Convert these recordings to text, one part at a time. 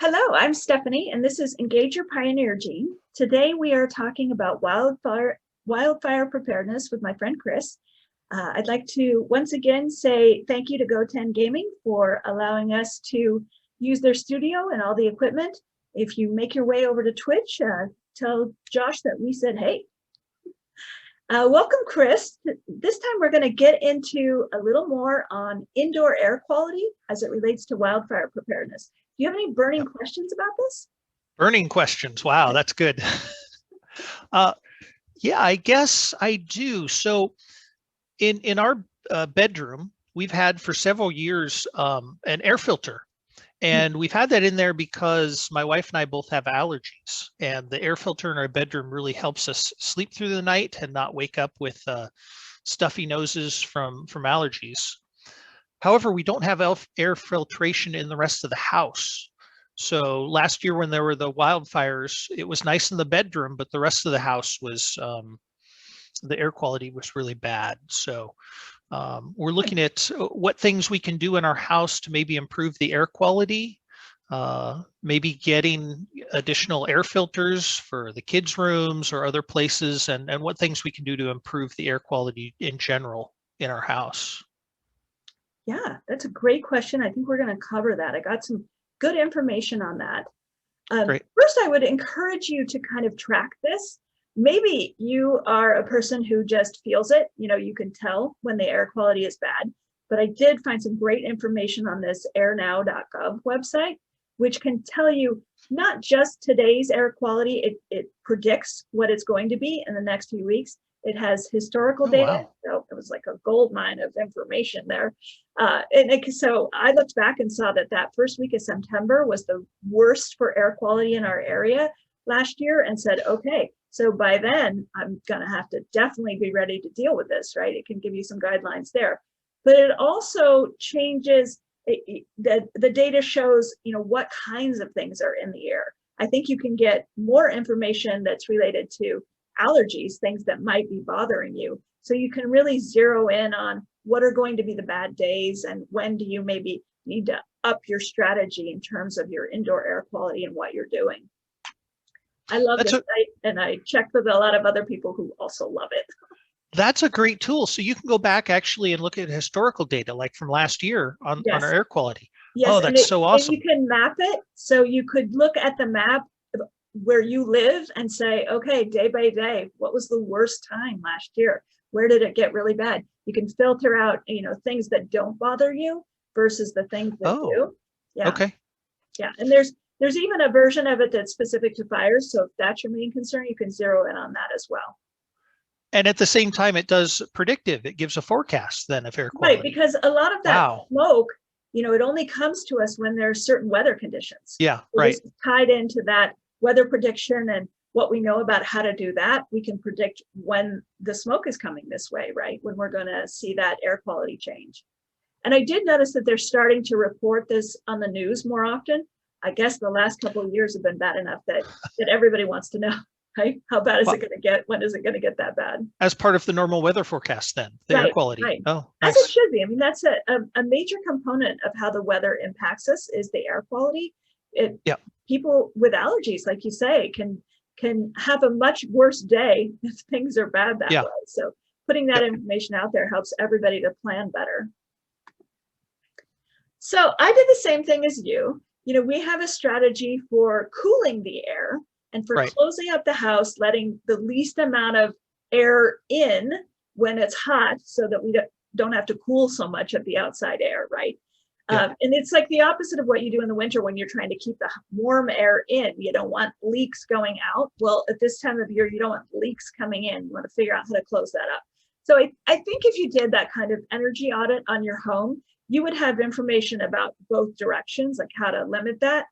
Hello, I'm Stephanie, and this is Engage Your Pioneer Gene. Today we are talking about wildfire preparedness with my friend Chris. I'd like to once again say thank you to Go10 Gaming for allowing us to use their studio and all the equipment. If you make your way over to Twitch, tell Josh that we said hey. Welcome, Chris. This time we're going to get into a little more on indoor air quality as it relates to wildfire preparedness. Do you have any burning questions about this? Burning questions. Wow, that's good. Yeah, I guess I do. So in our bedroom, we've had for several years an air filter. And we've had that in there because my wife and I both have allergies. And the air filter in our bedroom really helps us sleep through the night and not wake up with stuffy noses from allergies. However, we don't have air filtration in the rest of the house. So last year when there were the wildfires, it was nice in the bedroom, but the rest of the house was, the air quality was really bad. So we're looking at what things we can do in our house to maybe improve the air quality, maybe getting additional air filters for the kids' rooms or other places, and what things we can do to improve the air quality in general in our house. Yeah, that's a great question. I think we're going to cover that. I got some good information on that. Great. First, I would encourage you to kind of track this. Maybe you are a person who just feels it. You know, you can tell when the air quality is bad. But I did find some great information on this airnow.gov website, which can tell you not just today's air quality, it predicts what it's going to be in the next few weeks. It has historical data. Wow. So it was like a gold mine of information there. So I looked back and saw that first week of September was the worst for air quality in our area last year, and said, okay, so by then I'm gonna have to definitely be ready to deal with this, right? It can give you some guidelines there. But it also changes, the data shows, you know, what kinds of things are in the air. I think you can get more information that's related to allergies, things that might be bothering you. So you can really zero in on what are going to be the bad days and when do you maybe need to up your strategy in terms of your indoor air quality and what you're doing. I love this site, and I checked with a lot of other people who also love it. That's a great tool. So you can go back actually and look at historical data like from last year on our air quality. Yes. Oh, that's so awesome. And you can map it. So you could look at the map where you live and say, okay, day by day, what was the worst time last year? Where did it get really bad? You can filter out, you know, things that don't bother you versus the things that do. Yeah. Okay. Yeah. And there's even a version of it that's specific to fires. So if that's your main concern, you can zero in on that as well. And at the same time, it does predictive. It gives a forecast then of air quality. Right, because a lot of that smoke, you know, it only comes to us when there are certain weather conditions. Yeah, so right. This is tied into that weather prediction and what we know about how to do that. We can predict when the smoke is coming this way, right? When we're going to see that air quality change. And I did notice that they're starting to report this on the news more often. I guess the last couple of years have been bad enough that everybody wants to know, right? How bad is it going to get? When is it going to get that bad? As part of the normal weather forecast then, the air quality. Right. Oh, nice. As it should be. I mean, that's a major component of how the weather impacts us is the air quality. People with allergies, like you say, can have a much worse day if things are bad that way. So putting that information out there helps everybody to plan better. So I did the same thing as you. You know, we have a strategy for cooling the air and for closing up the house, letting the least amount of air in when it's hot so that we don't have to cool so much of the outside air, right? And it's like the opposite of what you do in the winter when you're trying to keep the warm air in. You don't want leaks going out. Well, at this time of year, you don't want leaks coming in. You want to figure out how to close that up. So I think if you did that kind of energy audit on your home, you would have information about both directions, like how to limit that.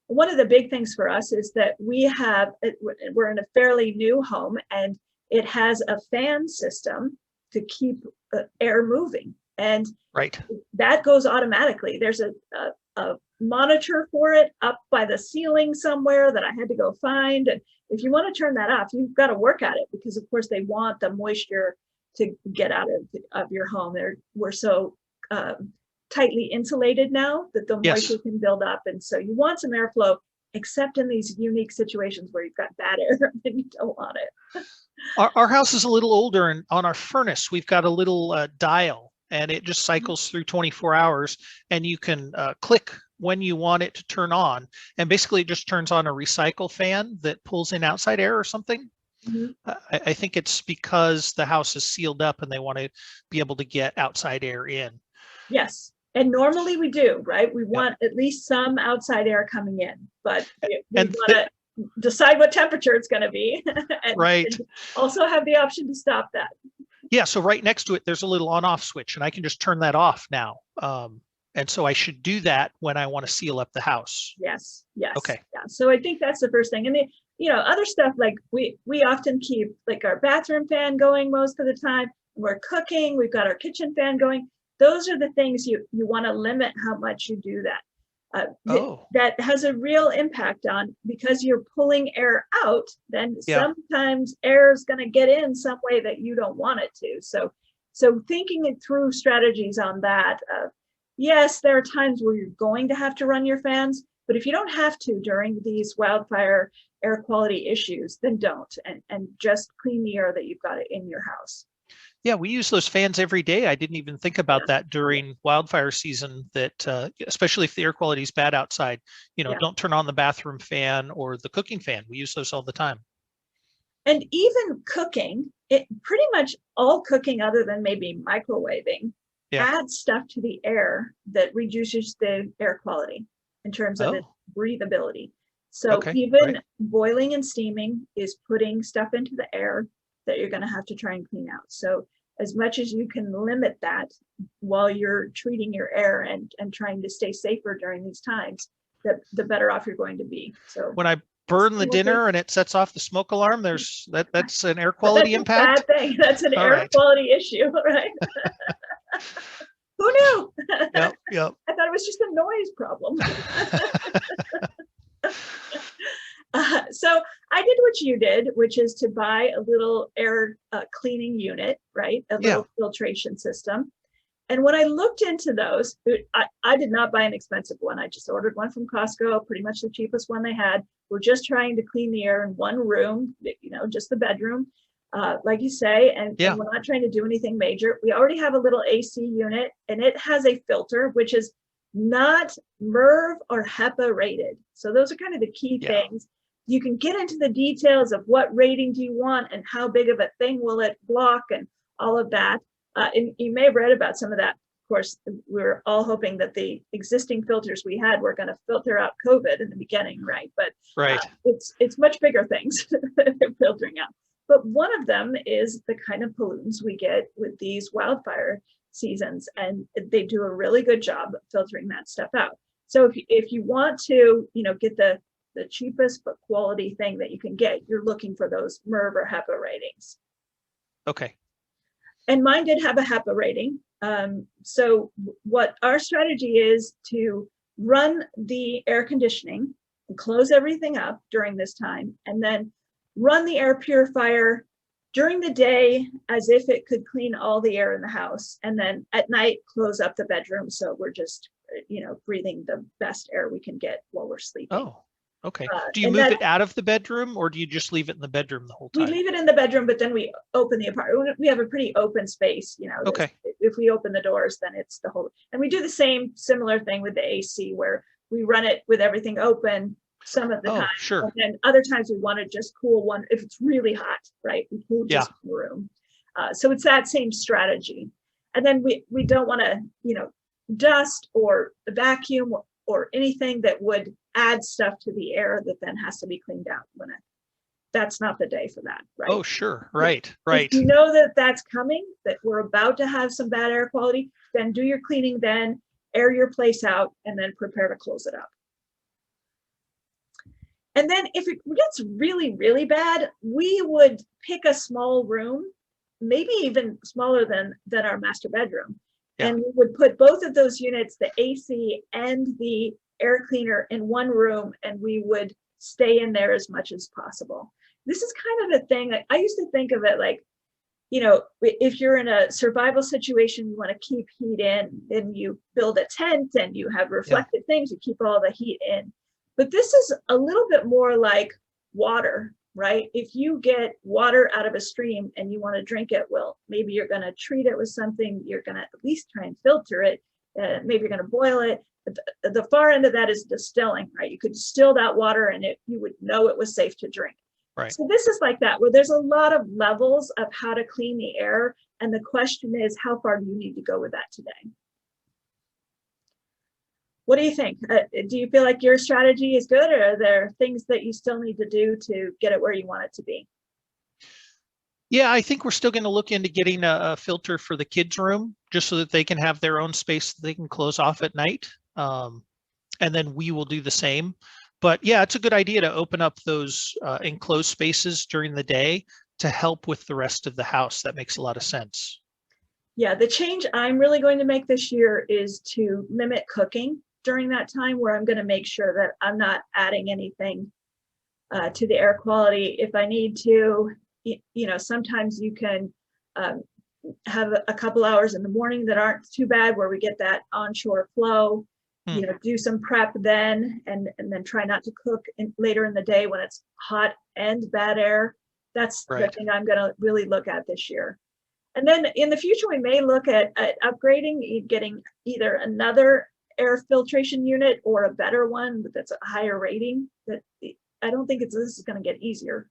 One of the big things for us is that we're in a fairly new home and it has a fan system to keep air moving. And that goes automatically. There's a monitor for it up by the ceiling somewhere that I had to go find. And if you want to turn that off, you've got to work at it because, of course, they want the moisture to get out of your home. We're so tightly insulated now that the Yes. moisture can build up. And so you want some airflow, except in these unique situations where you've got bad air and you don't want it. Our house is a little older, and on our furnace, we've got a little dial, and it just cycles through 24 hours, and you can click when you want it to turn on. And basically it just turns on a recycle fan that pulls in outside air or something. Mhm. I think it's because the house is sealed up and they want to be able to get outside air in. Yes. And normally we do, right? We Yep. want at least some outside air coming in, but we And want to decide what temperature it's going to be and, right. and also have the option to stop that. Yeah. So right next to it, there's a little on off switch, and I can just turn that off now. And so I should do that when I want to seal up the house. Yes. Yes. Okay. Yeah. So I think that's the first thing. And the, other stuff, like we often keep like our bathroom fan going most of the time. We're cooking, we've got our kitchen fan going. Those are the things you want to limit how much you do that. That has a real impact on, because you're pulling air out, then sometimes air is going to get in some way that you don't want it to. So thinking it through strategies on that. Yes, there are times where you're going to have to run your fans, but if you don't have to during these wildfire air quality issues, then don't, and just clean the air that you've got in your house. Yeah, we use those fans every day. I didn't even think about that during wildfire season, that especially if the air quality is bad outside, don't turn on the bathroom fan or the cooking fan. We use those all the time. And even cooking, pretty much all cooking other than maybe microwaving adds stuff to the air that reduces the air quality in terms of its breathability. So even boiling and steaming is putting stuff into the air that you're going to have to try and clean out. So as much as you can limit that while you're treating your air and trying to stay safer during these times, the better off you're going to be. So when I burn the dinner and it sets off the smoke alarm, that's an air quality impact. Bad thing. That's an air quality issue, right? Who knew? Yep. I thought it was just a noise problem. So I did what you did, which is to buy a little air cleaning unit, right? A little filtration system. And when I looked into those, I did not buy an expensive one. I just ordered one from Costco, pretty much the cheapest one they had. We're just trying to clean the air in one room, just the bedroom, like you say, and we're not trying to do anything major. We already have a little AC unit, and it has a filter, which is not MERV or HEPA rated. So those are kind of the key things. You can get into the details of what rating do you want and how big of a thing will it block and all of that. And you may have read about some of that. Of course, we were all hoping that the existing filters we had were going to filter out COVID in the beginning, right? But it's much bigger things that they're filtering out. But one of them is the kind of pollutants we get with these wildfire seasons, and they do a really good job of filtering that stuff out. So if you want to, get the cheapest but quality thing that you can get, you're looking for those MERV or HEPA ratings. Okay. And mine did have a HEPA rating. So what our strategy is to run the air conditioning and close everything up during this time, and then run the air purifier during the day as if it could clean all the air in the house. And then at night, close up the bedroom. So we're just, breathing the best air we can get while we're sleeping. Oh. Okay. Do you move it out of the bedroom, or do you just leave it in the bedroom the whole time? We leave it in the bedroom, but then we open the apartment. We have a pretty open space, Okay. If we open the doors, then it's the whole, and we do the similar thing with the AC, where we run it with everything open some of the time. Sure. And then other times we want to just cool one. If it's really hot, right? We cool just the room. So it's that same strategy. And then we don't want to, dust or vacuum or anything that would add stuff to the air that then has to be cleaned out that's not the day for that, right? Oh, sure. Right. If you know that that's coming, that we're about to have some bad air quality, then do your cleaning, then air your place out, and then prepare to close it up. And then if it gets really, really bad, we would pick a small room, maybe even smaller than our master bedroom. And we would put both of those units, the AC and the air cleaner, in one room, and we would stay in there as much as possible. This is kind of a thing. I used to think of it like you know, if you're in a survival situation, you want to keep heat in, then you build a tent and you have reflective things, you keep all the heat in. But this is a little bit more like water, right? If you get water out of a stream and you want to drink it, well, maybe you're going to treat it with something, you're going to at least try and filter it, maybe you're going to boil it. The far end of that is distilling, right? You could distill that water and you would know it was safe to drink. Right. So this is like that, where there's a lot of levels of how to clean the air. And the question is, how far do you need to go with that today? What do you think? Do you feel like your strategy is good, or are there things that you still need to do to get it where you want it to be? Yeah, I think we're still going to look into getting a filter for the kids' room, just so that they can have their own space that they can close off at night. And then we will do the same. But yeah, it's a good idea to open up those enclosed spaces during the day to help with the rest of the house. That makes a lot of sense. Yeah, the change I'm really going to make this year is to limit cooking during that time, where I'm going to make sure that I'm not adding anything to the air quality. If I need to, you know, sometimes you can have a couple hours in the morning that aren't too bad, where we get that onshore flow. You know, do some prep then, and then try not to cook later in the day when it's hot and bad air. That's the thing I'm going to really look at this year. And then in the future, we may look at upgrading, getting either another air filtration unit or a better one that's a higher rating. That I don't think this is going to get easier.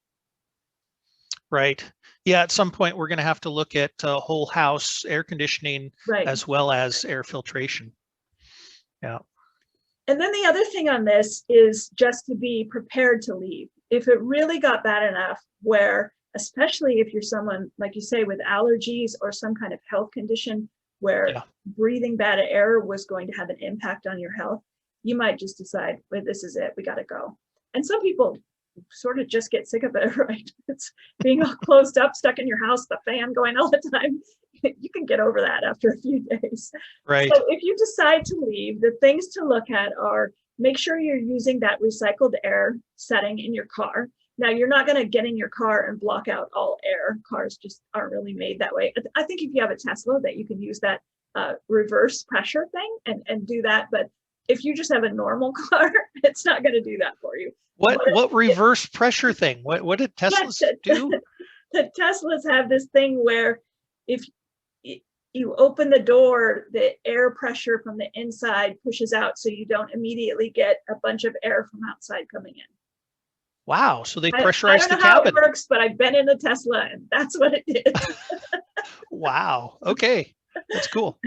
Right. Yeah, at some point we're going to have to look at whole house air conditioning as well as air filtration. Yeah. And then the other thing on this is just to be prepared to leave. If it really got bad enough where, especially if you're someone, like you say, with allergies or some kind of health condition where breathing bad air was going to have an impact on your health, you might just decide, well, this is it, we got to go. And some people sort of just get sick of it, right? It's being all closed up, stuck in your house, the fan going all the time. You can get over that after a few days. Right. So if you decide to leave, the things to look at are, make sure you're using that recycled air setting in your car. Now, you're not going to get in your car and block out all air. Cars just aren't really made that way. I think if you have a Tesla, that you can use that reverse pressure thing and do that. But if you just have a normal car, it's not going to do that for you. What reverse pressure thing? What did Teslas do? The Teslas have this thing where if you open the door, the air pressure from the inside pushes out, so you don't immediately get a bunch of air from outside coming in. Wow, so they pressurize the cabin. I don't know how it works, but I've been in a Tesla and that's what it did. Wow, okay, that's cool.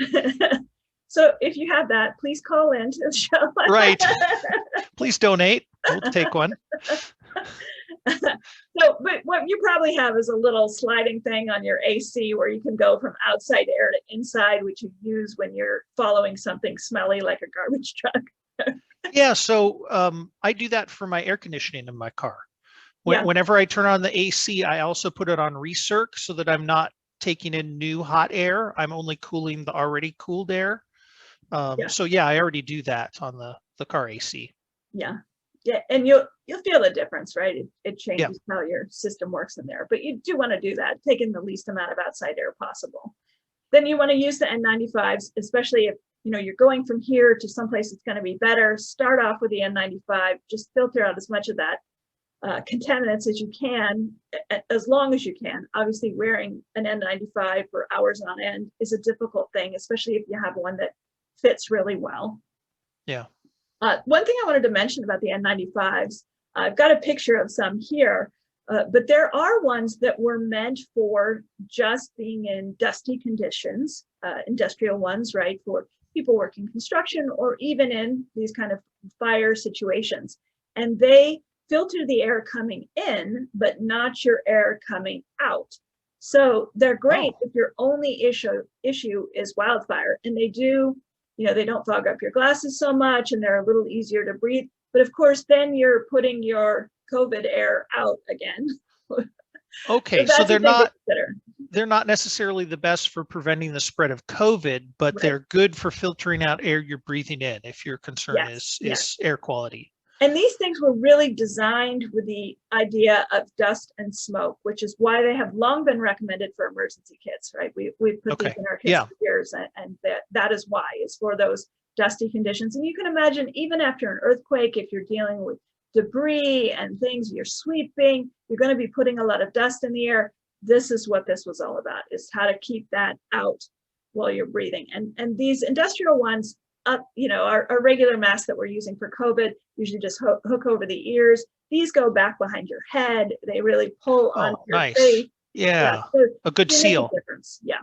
So if you have that, please call in to the show. Right, please donate, we'll take one. So, but what you probably have is a little sliding thing on your AC where you can go from outside air to inside, which you use when you're following something smelly like a garbage truck. Yeah, so I do that for my air conditioning in my car. Whenever I turn on the AC, I also put it on recirc so that I'm not taking in new hot air. I'm only cooling the already cooled air. So yeah, I already do that on the car AC. Yeah, and you'll feel the difference, right? It changes how your system works in there. But you do want to do that, take in the least amount of outside air possible. Then you want to use the N95s, especially if you're going from here to someplace that's going to be better. Start off with the N95. Just filter out as much of that contaminants as you can, as long as you can. Obviously, wearing an N95 for hours on end is a difficult thing, especially if you have one that fits really well. Yeah. One thing I wanted to mention about the N95s, I've got a picture of some here, but there are ones that were meant for just being in dusty conditions, industrial ones, right, for people working construction or even in these kind of fire situations. And they filter the air coming in, but not your air coming out. So they're great if your only issue is wildfire, and they do. They don't fog up your glasses so much and they're a little easier to breathe. But of course, then you're putting your COVID air out again. Okay, so they're not necessarily the best for preventing the spread of COVID, but they're good for filtering out air you're breathing in if your concern is air quality. And these things were really designed with the idea of dust and smoke, which is why they have long been recommended for emergency kits, right? We've put these in our kits for years, and that is why, it's for those dusty conditions. And you can imagine, even after an earthquake, if you're dealing with debris and things, you're sweeping, you're going to be putting a lot of dust in the air. This is what this was all about, is how to keep that out while you're breathing. And these industrial ones, our regular masks that we're using for COVID usually just hook over the ears. These go back behind your head. They really pull on your face. Yeah. So a good seal. Difference. Yeah.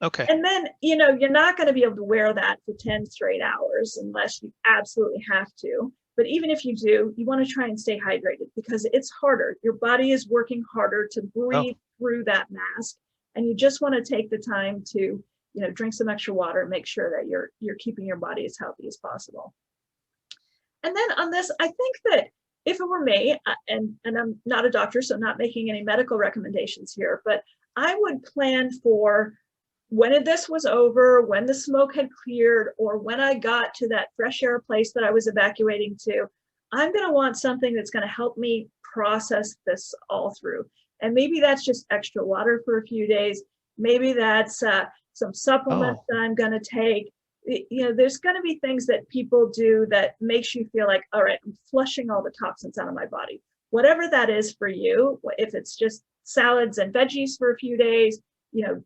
Okay. And then, you're not going to be able to wear that for 10 straight hours unless you absolutely have to. But even if you do, you want to try and stay hydrated, because it's harder. Your body is working harder to breathe through that mask. And you just want to take the time to, drink some extra water, make sure that you're keeping your body as healthy as possible. And then on this, I think that if it were me, and I'm not a doctor, so I'm not making any medical recommendations here, but I would plan for when this was over, when the smoke had cleared, or when I got to that fresh air place that I was evacuating to, I'm going to want something that's going to help me process this all through. And maybe that's just extra water for a few days. Maybe that's some supplements that I'm going to take. There's going to be things that people do that makes you feel like, all right, I'm flushing all the toxins out of my body. Whatever that is for you, if it's just salads and veggies for a few days,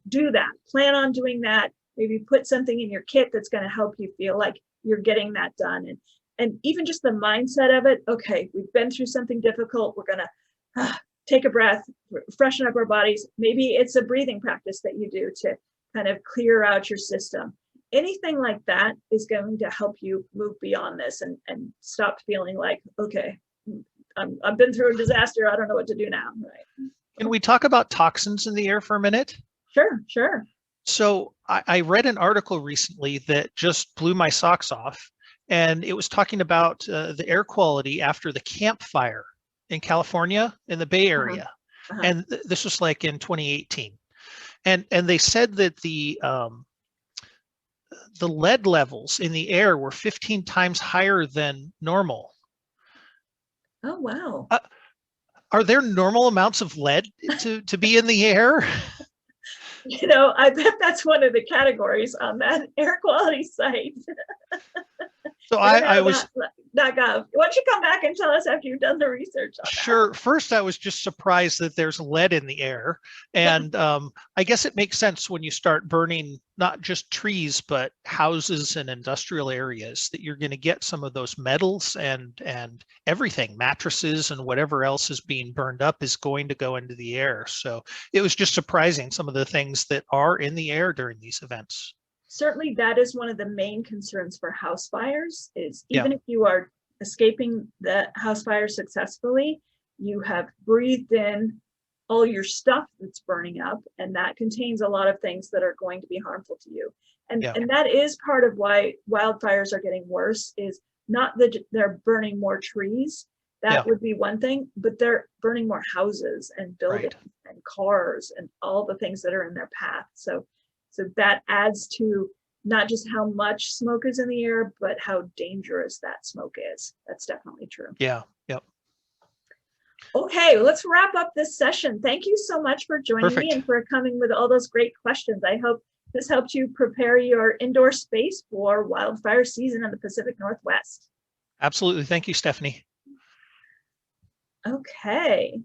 do that. Plan on doing that. Maybe put something in your kit that's going to help you feel like you're getting that done. And even just the mindset of it, okay, we've been through something difficult. We're going to take a breath, freshen up our bodies. Maybe it's a breathing practice that you do to kind of clear out your system. Anything like that is going to help you move beyond this and stop feeling like, okay, I've been through a disaster. I don't know what to do now. Right. Can we talk about toxins in the air for a minute? Sure. So I read an article recently that just blew my socks off, and it was talking about the air quality after the Camp Fire in California, in the Bay Area. And this was like in 2018. And they said that the lead levels in the air were 15 times higher than normal. Oh, wow. Are there normal amounts of lead to be in the air? I bet that's one of the categories on that air quality site. So I was .gov. Why don't you come back and tell us after you've done the research on Sure. that? First, I was just surprised that there's lead in the air. And I guess it makes sense when you start burning not just trees, but houses and industrial areas, that you're going to get some of those metals and everything, mattresses and whatever else is being burned up is going to go into the air. So it was just surprising, some of the things that are in the air during these events. Certainly, that is one of the main concerns for house fires, is even if you are escaping the house fire successfully, you have breathed in all your stuff that's burning up, and that contains a lot of things that are going to be harmful to you. And that is part of why wildfires are getting worse, is not that they're burning more trees. That would be one thing, but they're burning more houses and buildings and cars and all the things that are in their path. So that adds to not just how much smoke is in the air, but how dangerous that smoke is. That's definitely true. Yeah. Yep. Okay, let's wrap up this session. Thank you so much for joining me and for coming with all those great questions. I hope this helped you prepare your indoor space for wildfire season in the Pacific Northwest. Absolutely. Thank you, Stephanie. Okay.